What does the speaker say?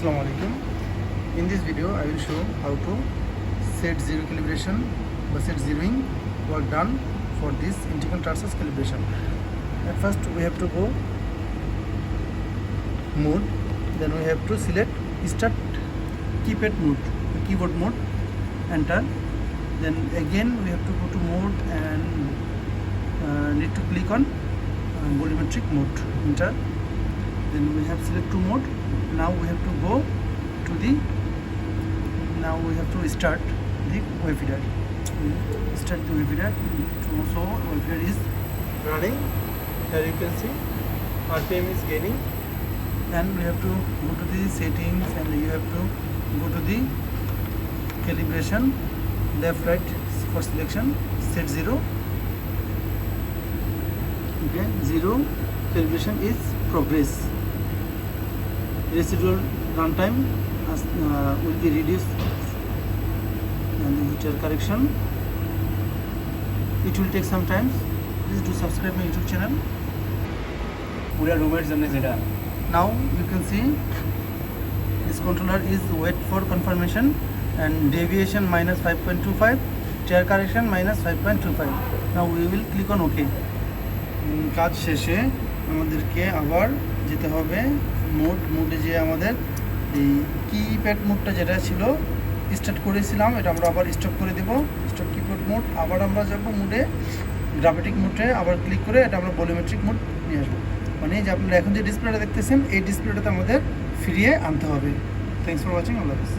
Assalamu alaikum. In this video I will show how to set zero calibration or set zeroing work done for this integral transverse calibration. At first we have to go mode, then we have to select start keypad mode, keyboard mode, enter. Then again we have to go to mode and need to click on volumetric mode, enter. Then we have select to mode. Now we have to go to the, now we have to start the waveform. Start the waveform. So waveform is running. Here you can see RPM is gaining, and we have to go to the settings and you have to go to the calibration, left right for selection, set zero. Okay, zero calibration is progress. Residual runtime will be reduced, and jitter correction. It will take some time. Please do subscribe my YouTube channel. Now you can see this controller is wait for confirmation and deviation minus 5.25, chair correction minus 5.25. Now we will click on OK. কাজ শেষে আমাদেরকে আবার যেতে হবে মোডে, যে আমাদের এই কিপ্যাড মোডটা যেটা ছিল স্টার্ট করেছিলাম, এটা আমরা আবার স্টপ করে দেব। স্টপ কিপ্যাড মোড, আবার আমরা যাব মোডে, গ্রাফিটিক মোডে আবার ক্লিক করে এটা আমরা ভলিউমেট্রিক মোড নিয়ে আসবো। মানে যে আপনারা এখন যে ডিসপ্লেটা দেখতেছেন এই ডিসপ্লেটাতে আমাদের ফিরিয়ে আনতে হবে। থ্যাংকস ফর ওয়াচিং, আল্লাহ হাফেজ।